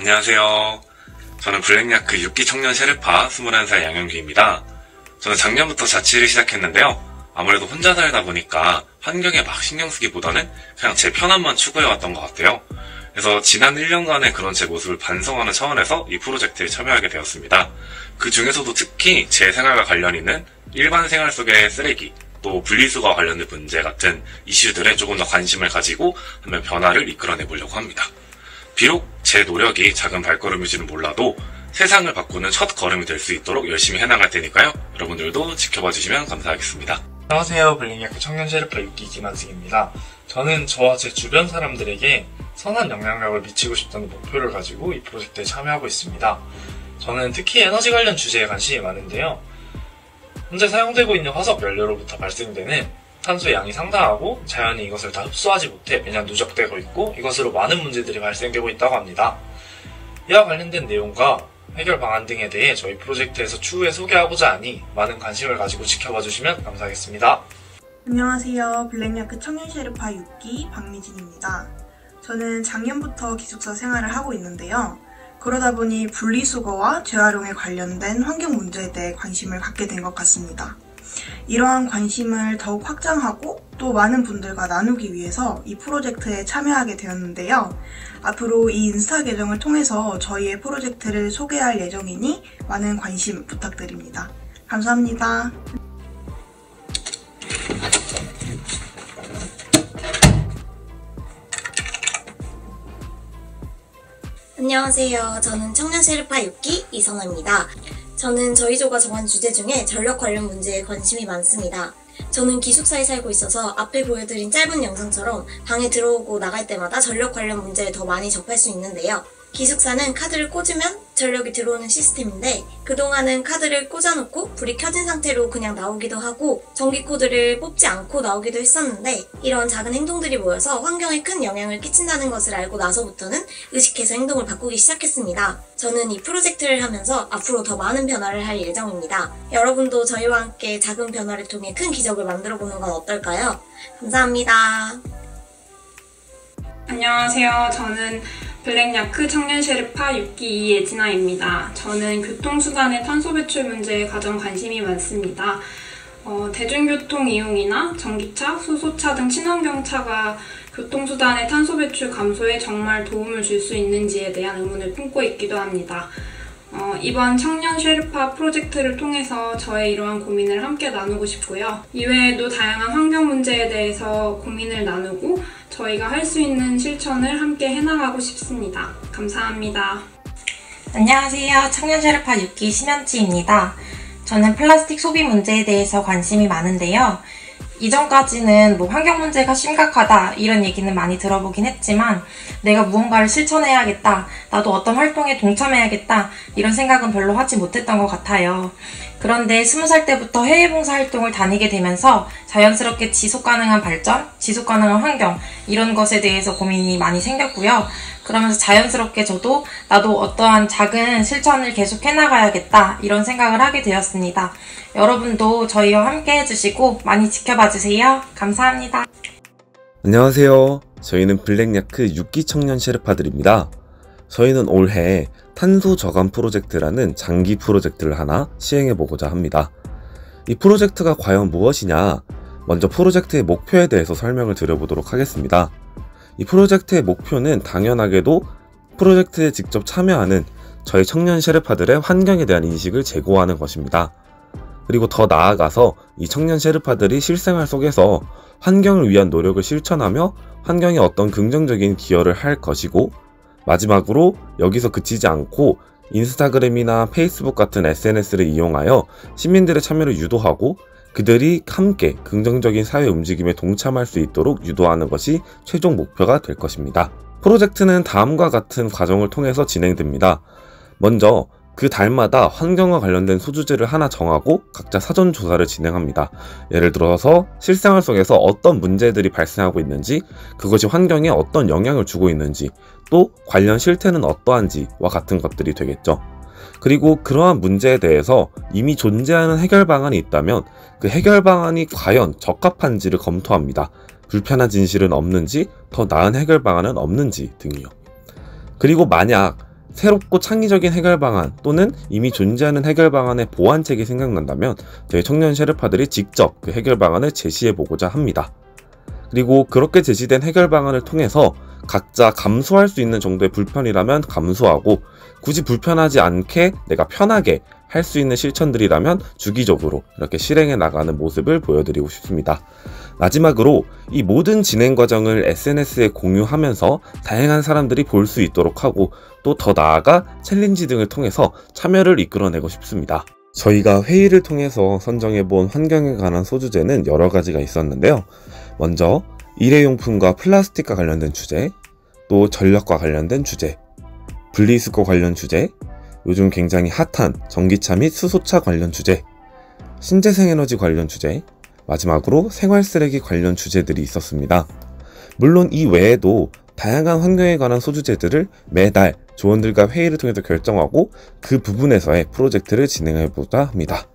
안녕하세요. 저는 블랙야크 6기 청년 셰르파 21살 양현규입니다. 저는 작년부터 자취를 시작했는데요. 아무래도 혼자 살다 보니까 환경에 막 신경 쓰기보다는 그냥 제 편함만 추구해왔던 것 같아요. 그래서 지난 1년간의 그런 제 모습을 반성하는 차원에서 이 프로젝트에 참여하게 되었습니다. 그 중에서도 특히 제 생활과 관련 있는 일반 생활 속의 쓰레기, 또 분리수거와 관련된 문제 같은 이슈들에 조금 더 관심을 가지고 한번 변화를 이끌어내보려고 합니다. 비록 제 노력이 작은 발걸음일지는 몰라도 세상을 바꾸는 첫 걸음이 될 수 있도록 열심히 해나갈 테니까요. 여러분들도 지켜봐 주시면 감사하겠습니다. 안녕하세요. 블랙야크 청년 셰르파 6기 김한승입니다. 저는 저와 제 주변 사람들에게 선한 영향력을 미치고 싶다는 목표를 가지고 이 프로젝트에 참여하고 있습니다. 저는 특히 에너지 관련 주제에 관심이 많은데요. 현재 사용되고 있는 화석 연료로부터 발생되는 탄소의 양이 상당하고 자연이 이것을 다 흡수하지 못해 매년 누적되고 있고 이것으로 많은 문제들이 발생되고 있다고 합니다. 이와 관련된 내용과 해결 방안 등에 대해 저희 프로젝트에서 추후에 소개하고자 하니 많은 관심을 가지고 지켜봐 주시면 감사하겠습니다. 안녕하세요. 블랙야크 청년 셰르파 6기 박미진입니다. 저는 작년부터 기숙사 생활을 하고 있는데요. 그러다 보니 분리수거와 재활용에 관련된 환경 문제에 대해 관심을 갖게 된 것 같습니다. 이러한 관심을 더욱 확장하고 또 많은 분들과 나누기 위해서 이 프로젝트에 참여하게 되었는데요. 앞으로 이 인스타 계정을 통해서 저희의 프로젝트를 소개할 예정이니 많은 관심 부탁드립니다. 감사합니다. 안녕하세요. 저는 청년 셰르파 6기 이선아입니다. 저는 저희 조가 정한 주제 중에 전력 관련 문제에 관심이 많습니다. 저는 기숙사에 살고 있어서 앞에 보여드린 짧은 영상처럼 방에 들어오고 나갈 때마다 전력 관련 문제를 더 많이 접할 수 있는데요. 기숙사는 카드를 꽂으면 전력이 들어오는 시스템인데 그동안은 카드를 꽂아놓고 불이 켜진 상태로 그냥 나오기도 하고 전기 코드를 뽑지 않고 나오기도 했었는데 이런 작은 행동들이 모여서 환경에 큰 영향을 끼친다는 것을 알고 나서부터는 의식해서 행동을 바꾸기 시작했습니다. 저는 이 프로젝트를 하면서 앞으로 더 많은 변화를 할 예정입니다. 여러분도 저희와 함께 작은 변화를 통해 큰 기적을 만들어보는 건 어떨까요? 감사합니다. 안녕하세요. 저는 블랙야크 청년 셰르파 6기 이예진아입니다. 저는 교통수단의 탄소 배출 문제에 가장 관심이 많습니다. 대중교통 이용이나 전기차, 수소차 등 친환경차가 교통수단의 탄소 배출 감소에 정말 도움을 줄 수 있는지에 대한 의문을 품고 있기도 합니다. 이번 청년 셰르파 프로젝트를 통해서 저의 이러한 고민을 함께 나누고 싶고요. 이외에도 다양한 환경 문제에 대해서 고민을 나누고 저희가 할 수 있는 실천을 함께 해나가고 싶습니다. 감사합니다. 안녕하세요. 청년 셰르파 6기 심현지입니다. 저는 플라스틱 소비 문제에 대해서 관심이 많은데요. 이전까지는 환경 문제가 심각하다 이런 얘기는 많이 들어보긴 했지만 내가 무언가를 실천해야겠다, 나도 어떤 활동에 동참해야겠다 이런 생각은 별로 하지 못했던 것 같아요. 그런데 20살 때부터 해외 봉사 활동을 다니게 되면서 자연스럽게 지속 가능한 발전, 지속 가능한 환경 이런 것에 대해서 고민이 많이 생겼고요. 그러면서 자연스럽게 저도 나도 어떠한 작은 실천을 계속 해나가야겠다 이런 생각을 하게 되었습니다. 여러분도 저희와 함께 해주시고 많이 지켜봐주세요. 감사합니다. 안녕하세요. 저희는 블랙야크 6기 청년 셰르파들입니다. 저희는 올해 탄소 저감 프로젝트라는 장기 프로젝트를 하나 시행해보고자 합니다. 이 프로젝트가 과연 무엇이냐? 먼저 프로젝트의 목표에 대해서 설명을 드려보도록 하겠습니다. 이 프로젝트의 목표는 당연하게도 프로젝트에 직접 참여하는 저희 청년 셰르파들의 환경에 대한 인식을 제고하는 것입니다. 그리고 더 나아가서 이 청년 셰르파들이 실생활 속에서 환경을 위한 노력을 실천하며 환경에 어떤 긍정적인 기여를 할 것이고, 마지막으로 여기서 그치지 않고 인스타그램이나 페이스북 같은 SNS를 이용하여 시민들의 참여를 유도하고 그들이 함께 긍정적인 사회 움직임에 동참할 수 있도록 유도하는 것이 최종 목표가 될 것입니다. 프로젝트는 다음과 같은 과정을 통해서 진행됩니다. 먼저 그 달마다 환경과 관련된 소주제를 하나 정하고 각자 사전 조사를 진행합니다. 예를 들어서 실생활 속에서 어떤 문제들이 발생하고 있는지, 그것이 환경에 어떤 영향을 주고 있는지, 또 관련 실태는 어떠한지와 같은 것들이 되겠죠. 그리고 그러한 문제에 대해서 이미 존재하는 해결 방안이 있다면 그 해결 방안이 과연 적합한지를 검토합니다. 불편한 진실은 없는지, 더 나은 해결 방안은 없는지 등이요. 그리고 만약 새롭고 창의적인 해결 방안 또는 이미 존재하는 해결 방안의 보완책이 생각난다면 저희 청년 셰르파들이 직접 그 해결 방안을 제시해보고자 합니다. 그리고 그렇게 제시된 해결 방안을 통해서 각자 감수할 수 있는 정도의 불편이라면 감수하고 굳이 불편하지 않게 내가 편하게 할 수 있는 실천들이라면 주기적으로 이렇게 실행해 나가는 모습을 보여드리고 싶습니다. 마지막으로 이 모든 진행 과정을 SNS에 공유하면서 다양한 사람들이 볼 수 있도록 하고 또 더 나아가 챌린지 등을 통해서 참여를 이끌어내고 싶습니다. 저희가 회의를 통해서 선정해본 환경에 관한 소주제는 여러 가지가 있었는데요. 먼저 일회용품과 플라스틱과 관련된 주제, 또 전력과 관련된 주제, 분리수거 관련 주제, 요즘 굉장히 핫한 전기차 및 수소차 관련 주제, 신재생에너지 관련 주제, 마지막으로 생활쓰레기 관련 주제들이 있었습니다. 물론 이 외에도 다양한 환경에 관한 소주제들을 매달 조원들과 회의를 통해서 결정하고 그 부분에서의 프로젝트를 진행해보자 합니다.